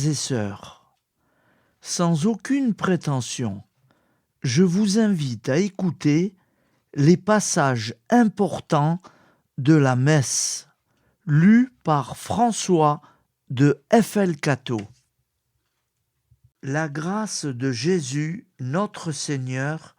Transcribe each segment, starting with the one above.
et sœurs, sans aucune prétention, je vous invite à écouter les passages importants de la messe lus par François de FL-Cateau. La grâce de Jésus, notre Seigneur,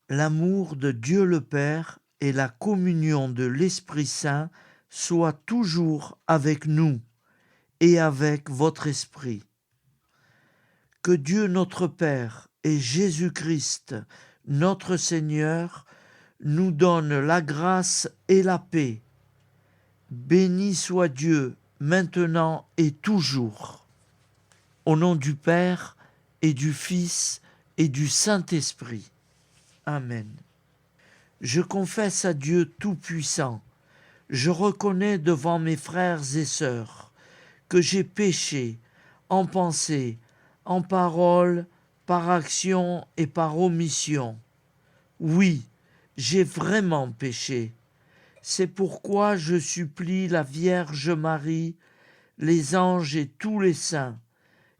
l'amour de Dieu le Père et la communion de l'Esprit Saint soient toujours avec nous et avec votre esprit. Que Dieu notre Père et Jésus-Christ, notre Seigneur, nous donne la grâce et la paix. Béni soit Dieu, maintenant et toujours. Au nom du Père et du Fils et du Saint-Esprit. Amen. Je confesse à Dieu Tout-Puissant, je reconnais devant mes frères et sœurs que j'ai péché en pensée, en parole, par action et par omission. Oui, j'ai vraiment péché. C'est pourquoi je supplie la Vierge Marie, les anges et tous les saints,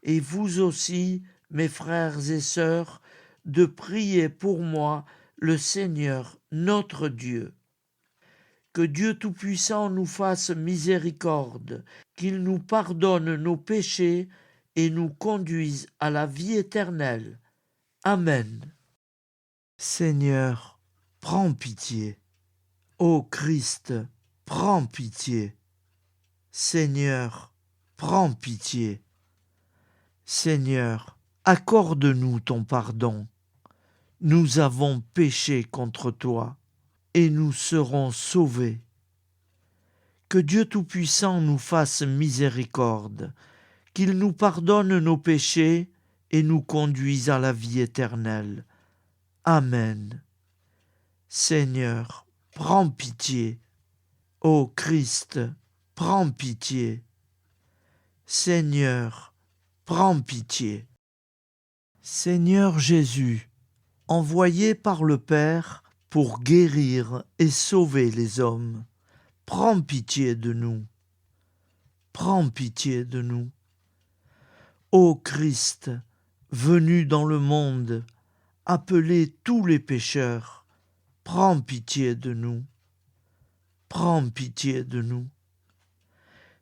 et vous aussi, mes frères et sœurs, de prier pour moi le Seigneur notre Dieu. Que Dieu Tout-Puissant nous fasse miséricorde, qu'il nous pardonne nos péchés et nous conduise à la vie éternelle. Amen. Seigneur, prends pitié. Ô Christ, prends pitié. Seigneur, prends pitié. Seigneur, accorde-nous ton pardon. Nous avons péché contre toi et nous serons sauvés. Que Dieu Tout-Puissant nous fasse miséricorde, qu'il nous pardonne nos péchés et nous conduise à la vie éternelle. Amen. Seigneur, prends pitié. Ô Christ, prends pitié. Seigneur, prends pitié. Seigneur Jésus, envoyé par le Père pour guérir et sauver les hommes, prends pitié de nous. Prends pitié de nous. Ô Christ, venu dans le monde, appeler tous les pécheurs, prends pitié de nous. Prends pitié de nous.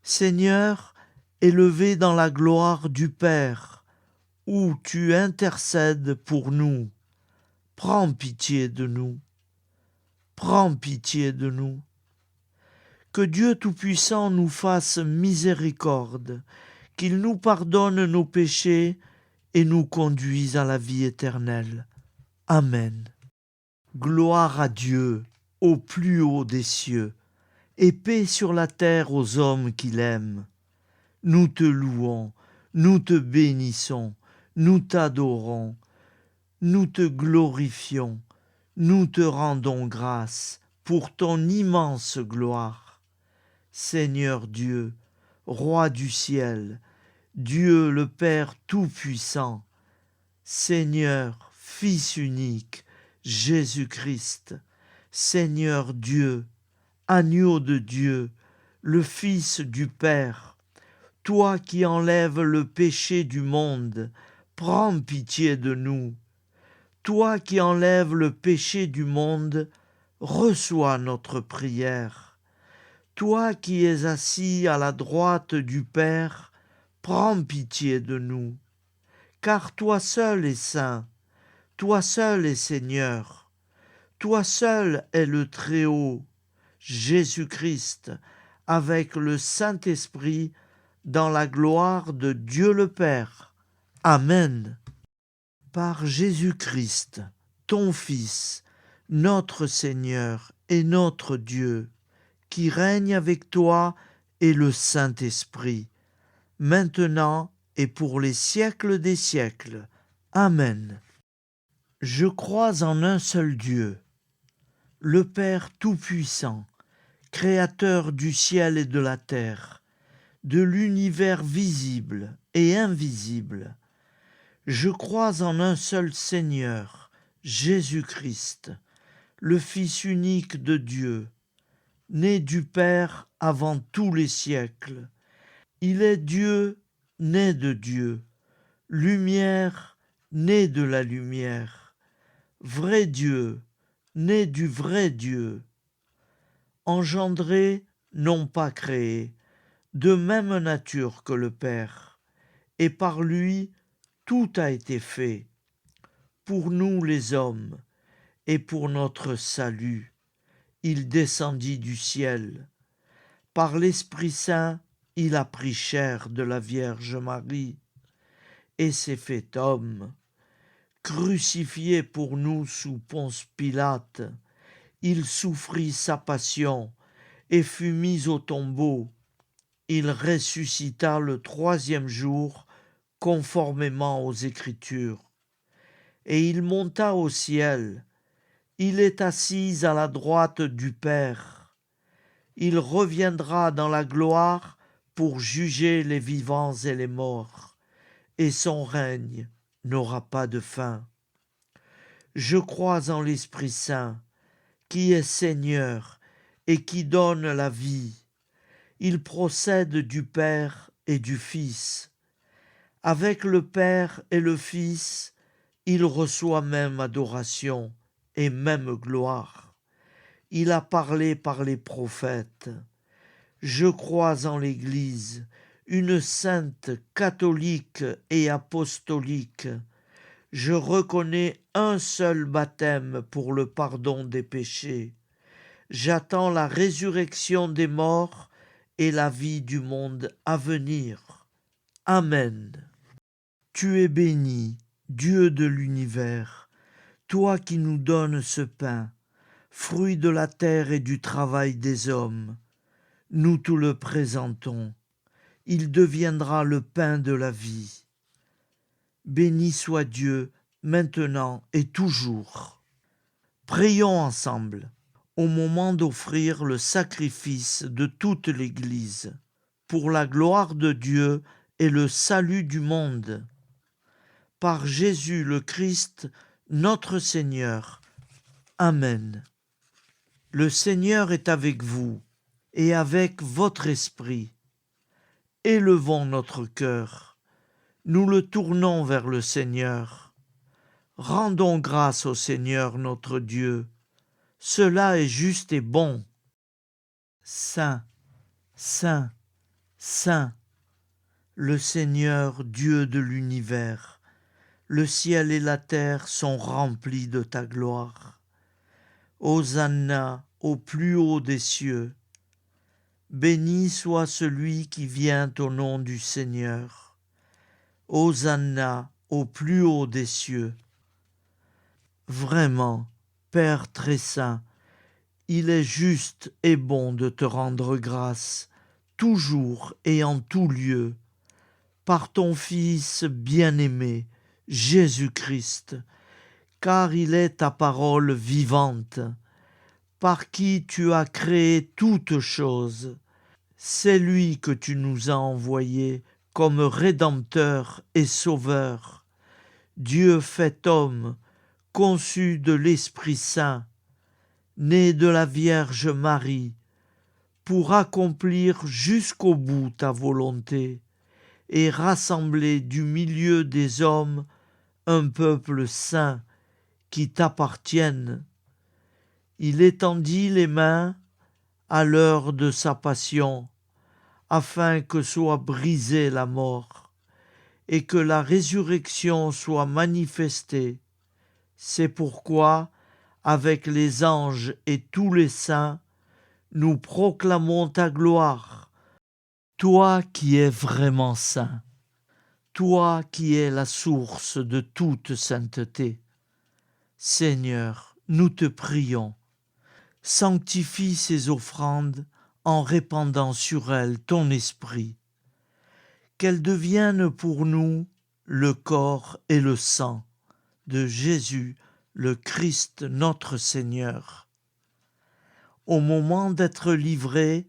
Seigneur, élevé dans la gloire du Père, où tu intercèdes pour nous, prends pitié de nous. Prends pitié de nous. Que Dieu Tout-Puissant nous fasse miséricorde, qu'il nous pardonne nos péchés et nous conduise à la vie éternelle. Amen. Gloire à Dieu, au plus haut des cieux, et paix sur la terre aux hommes qu'il aime. Nous te louons, nous te bénissons, nous t'adorons, nous te glorifions, nous te rendons grâce pour ton immense gloire. Seigneur Dieu, Roi du ciel, Dieu le Père Tout-Puissant, Seigneur, Fils unique, Jésus-Christ, Seigneur Dieu, Agneau de Dieu, le Fils du Père, toi qui enlèves le péché du monde, prends pitié de nous. Toi qui enlèves le péché du monde, reçois notre prière. Toi qui es assis à la droite du Père, prends pitié de nous. Car toi seul es saint, toi seul es Seigneur, toi seul es le Très-Haut, Jésus-Christ, avec le Saint-Esprit, dans la gloire de Dieu le Père. Amen. Par Jésus-Christ, ton Fils, notre Seigneur et notre Dieu, qui règne avec toi et le Saint-Esprit, maintenant et pour les siècles des siècles. Amen. Je crois en un seul Dieu, le Père Tout-Puissant, Créateur du ciel et de la terre, de l'univers visible et invisible. Je crois en un seul Seigneur, Jésus-Christ, le Fils unique de Dieu, né du Père avant tous les siècles. Il est Dieu né de Dieu, lumière né de la lumière, vrai Dieu né du vrai Dieu, engendré, non pas créé, de même nature que le Père, et par lui tout a été fait, pour nous les hommes, et pour notre salut. Il descendit du ciel. Par l'Esprit Saint, il a pris chair de la Vierge Marie, et s'est fait homme. Crucifié pour nous sous Ponce Pilate, il souffrit sa passion et fut mis au tombeau. Il ressuscita le troisième jour, conformément aux Écritures. Et il monta au ciel. Il est assis à la droite du Père. Il reviendra dans la gloire pour juger les vivants et les morts, et son règne n'aura pas de fin. Je crois en l'Esprit Saint, qui est Seigneur et qui donne la vie. Il procède du Père et du Fils. Avec le Père et le Fils, il reçoit même adoration et même gloire. Il a parlé par les prophètes. Je crois en l'Église, une sainte, catholique et apostolique. Je reconnais un seul baptême pour le pardon des péchés. J'attends la résurrection des morts et la vie du monde à venir. Amen. Tu es béni, Dieu de l'univers, toi qui nous donnes ce pain, fruit de la terre et du travail des hommes. Nous te le présentons. Il deviendra le pain de la vie. Béni soit Dieu, maintenant et toujours. Prions ensemble, au moment d'offrir le sacrifice de toute l'Église, pour la gloire de Dieu et le salut du monde. Par Jésus le Christ, notre Seigneur. Amen. Le Seigneur est avec vous et avec votre esprit. Élevons notre cœur. Nous le tournons vers le Seigneur. Rendons grâce au Seigneur notre Dieu. Cela est juste et bon. Saint, Saint, Saint, le Seigneur Dieu de l'univers. Le ciel et la terre sont remplis de ta gloire. Hosanna au plus haut des cieux. Béni soit celui qui vient au nom du Seigneur. Hosanna au plus haut des cieux. Vraiment, Père très saint, il est juste et bon de te rendre grâce, toujours et en tout lieu, par ton Fils bien-aimé, Jésus-Christ, car il est ta parole vivante, par qui tu as créé toutes choses. C'est lui que tu nous as envoyé comme Rédempteur et Sauveur, Dieu fait homme, conçu de l'Esprit Saint, né de la Vierge Marie, pour accomplir jusqu'au bout ta volonté et rassembler du milieu des hommes un peuple saint qui t'appartienne. Il étendit les mains à l'heure de sa passion, afin que soit brisée la mort et que la résurrection soit manifestée. C'est pourquoi, avec les anges et tous les saints, nous proclamons ta gloire, toi qui es vraiment saint, toi qui es la source de toute sainteté. Seigneur, nous te prions, sanctifie ces offrandes en répandant sur elles ton esprit, qu'elles deviennent pour nous le corps et le sang de Jésus, le Christ notre Seigneur. Au moment d'être livré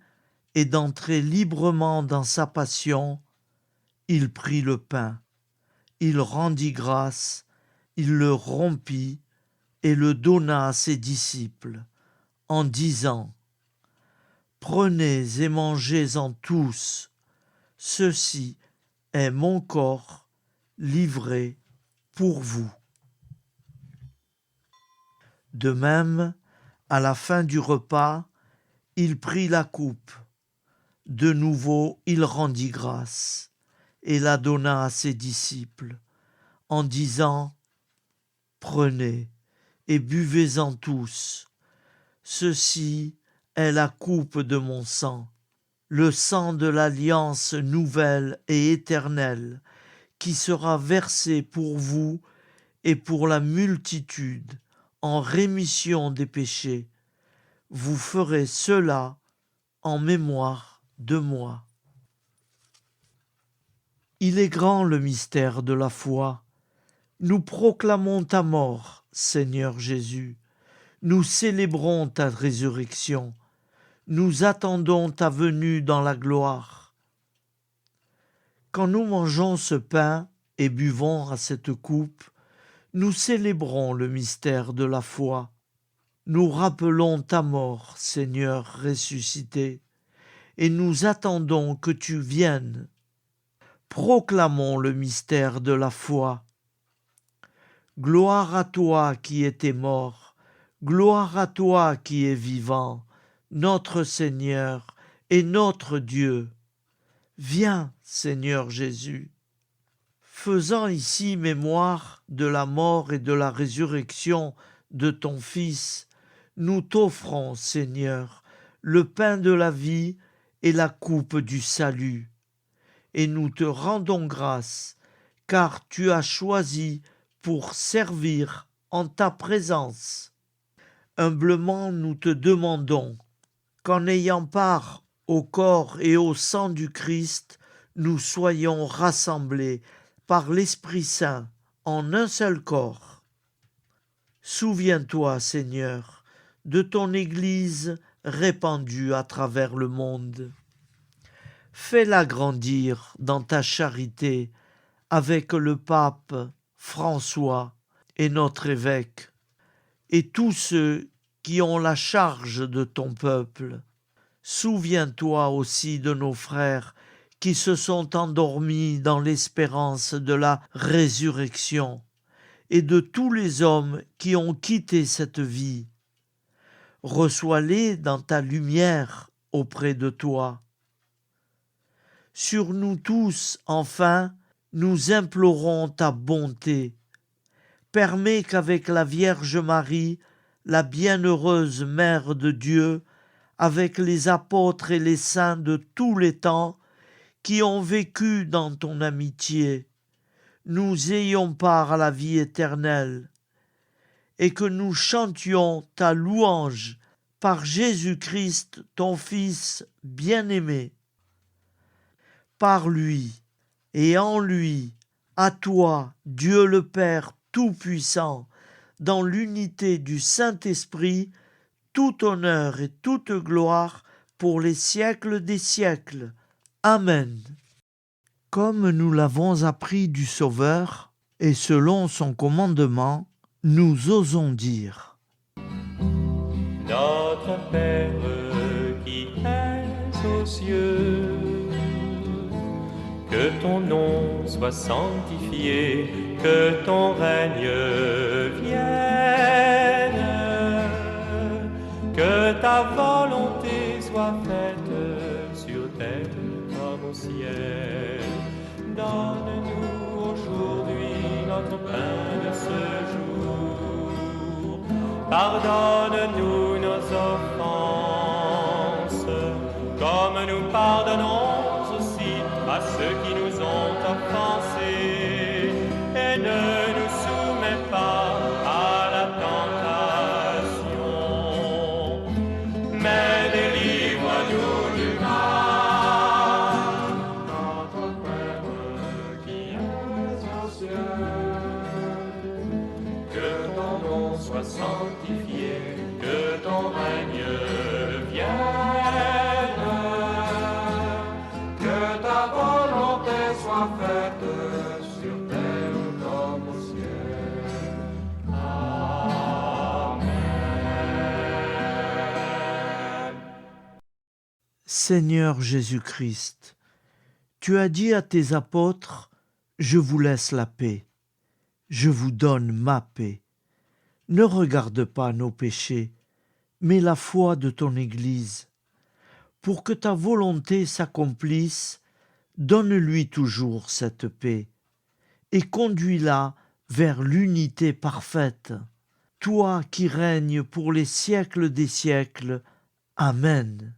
et d'entrer librement dans sa passion, il prit le pain, il rendit grâce, il le rompit et le donna à ses disciples, en disant : « Prenez et mangez-en tous, ceci est mon corps livré pour vous. De même, à la fin du repas, il prit la coupe. De nouveau, il rendit grâce et la donna à ses disciples, en disant : « Prenez et buvez-en tous. Ceci est la coupe de mon sang, le sang de l'alliance nouvelle et éternelle, qui sera versé pour vous et pour la multitude en rémission des péchés. Vous ferez cela en mémoire de moi. » Il est grand le mystère de la foi. Nous proclamons ta mort, Seigneur Jésus. Nous célébrons ta résurrection. Nous attendons ta venue dans la gloire. Quand nous mangeons ce pain et buvons à cette coupe, nous célébrons le mystère de la foi. Nous rappelons ta mort, Seigneur ressuscité, et nous attendons que tu viennes. Proclamons le mystère de la foi. Gloire à toi qui étais mort, gloire à toi qui es vivant, notre Seigneur et notre Dieu. Viens, Seigneur Jésus. Faisant ici mémoire de la mort et de la résurrection de ton Fils, nous t'offrons, Seigneur, le pain de la vie et la coupe du salut. Et nous te rendons grâce, car tu as choisi pour servir en ta présence. Humblement nous te demandons qu'en ayant part au corps et au sang du Christ, nous soyons rassemblés par l'Esprit Saint en un seul corps. Souviens-toi, Seigneur, de ton Église répandue à travers le monde. Fais-la grandir dans ta charité avec le pape François et notre évêque, et tous ceux qui ont la charge de ton peuple. Souviens-toi aussi de nos frères qui se sont endormis dans l'espérance de la résurrection, et de tous les hommes qui ont quitté cette vie. Reçois-les dans ta lumière auprès de toi. Sur nous tous, enfin, nous implorons ta bonté. Permets qu'avec la Vierge Marie, la bienheureuse Mère de Dieu, avec les apôtres et les saints de tous les temps, qui ont vécu dans ton amitié, nous ayons part à la vie éternelle, et que nous chantions ta louange par Jésus-Christ, ton Fils bien-aimé. Par lui et en lui, à toi, Dieu le Père Tout-Puissant, dans l'unité du Saint-Esprit, tout honneur et toute gloire pour les siècles des siècles. Amen. Comme nous l'avons appris du Sauveur, et selon son commandement, nous osons dire : Notre Père qui es aux cieux, que ton nom soit sanctifié, que ton règne vienne, que ta volonté soit faite sur terre comme au ciel. Donne-nous aujourd'hui notre pain de ce jour. Pardonne-nous nos offenses, comme nous pardonnons aussi à ceux qui nous ont offensés. Et ne nous soumets pas à la tentation, mais délivre-nous du mal. Notre Père qui es aux cieux, que ton nom soit sanctifié, que ton règne vienne, que ta volonté soit faite sur terre comme au ciel. Amen. Seigneur Jésus-Christ, Tu as dit à tes apôtres, « Je vous laisse la paix, je vous donne ma paix. » Ne regarde pas nos péchés, mais la foi de ton Église. Pour que ta volonté s'accomplisse, donne-lui toujours cette paix et conduis-la vers l'unité parfaite. Toi qui règnes pour les siècles des siècles. Amen.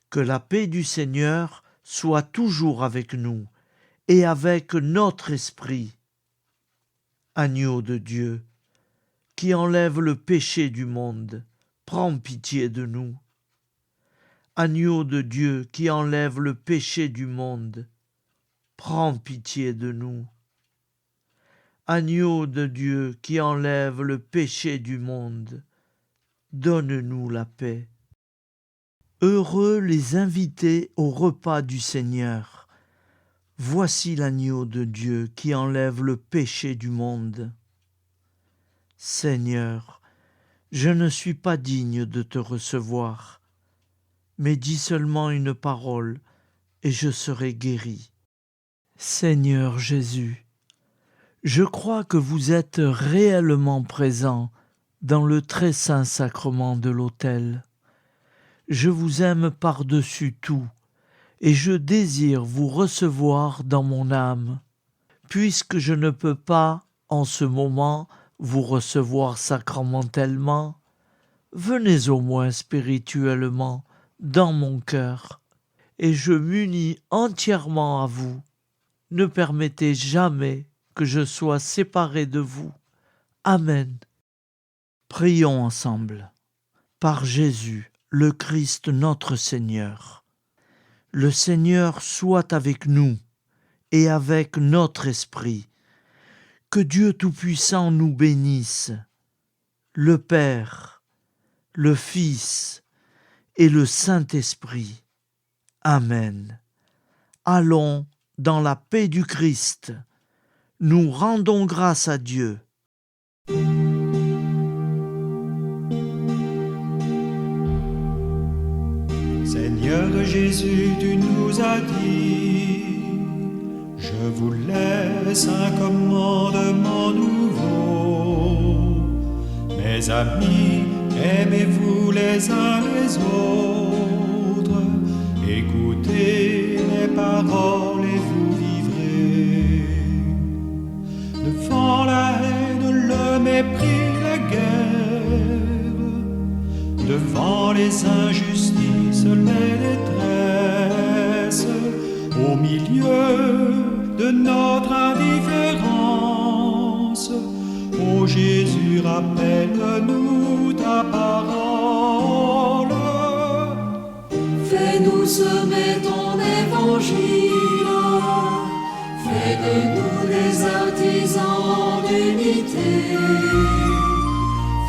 Que la paix du Seigneur soit toujours avec nous et avec notre esprit. Agneau de Dieu, qui enlève le péché du monde, prends pitié de nous. Agneau de Dieu qui enlève le péché du monde, prends pitié de nous. Agneau de Dieu qui enlève le péché du monde, donne-nous la paix. Heureux les invités au repas du Seigneur. Voici l'agneau de Dieu qui enlève le péché du monde. Seigneur, je ne suis pas digne de te recevoir, mais dis seulement une parole et je serai guéri. Seigneur Jésus, je crois que vous êtes réellement présent dans le très saint sacrement de l'autel. Je vous aime par-dessus tout et je désire vous recevoir dans mon âme. Puisque je ne peux pas, en ce moment, vous recevoir sacramentellement, venez au moins spirituellement dans mon cœur et je m'unis entièrement à vous. Ne permettez jamais que je sois séparé de vous. Amen. Prions ensemble. Par Jésus, le Christ notre Seigneur. Le Seigneur soit avec nous et avec notre esprit. Que Dieu Tout-Puissant nous bénisse, le Père, le Fils et le Saint-Esprit. Amen. Allons dans la paix du Christ. Nous rendons grâce à Dieu. Seigneur Jésus, tu nous as dit, je vous laisse un commandement nouveau. Mes amis, aimez-vous les uns les autres, écoutez mes paroles et vous vivrez. Devant la haine, le mépris, la guerre, devant les injustices, les détresses, au milieu de notre indifférence, ô Jésus, rappelle-nous ta parole. Fais-nous semer ton évangile, fais de nous des artisans d'unité,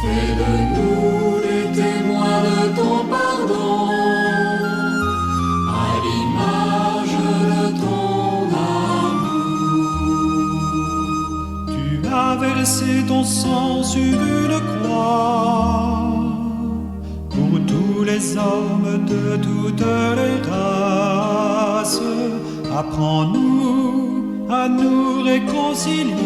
fais de nous des témoins de ton pardon, à l'image de ton amour. Tu as versé ton sang sur une croix, pour tous les hommes de toutes les races. Apprends-nous à nous réconcilier,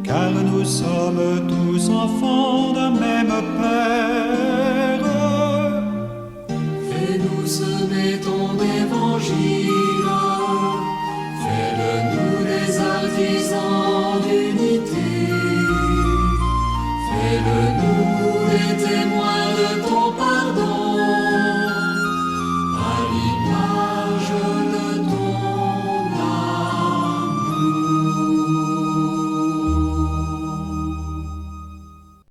car nous sommes tous enfants d'un même Père. Fais-nous semer ton évangile, fais de nous des artisans d'unité,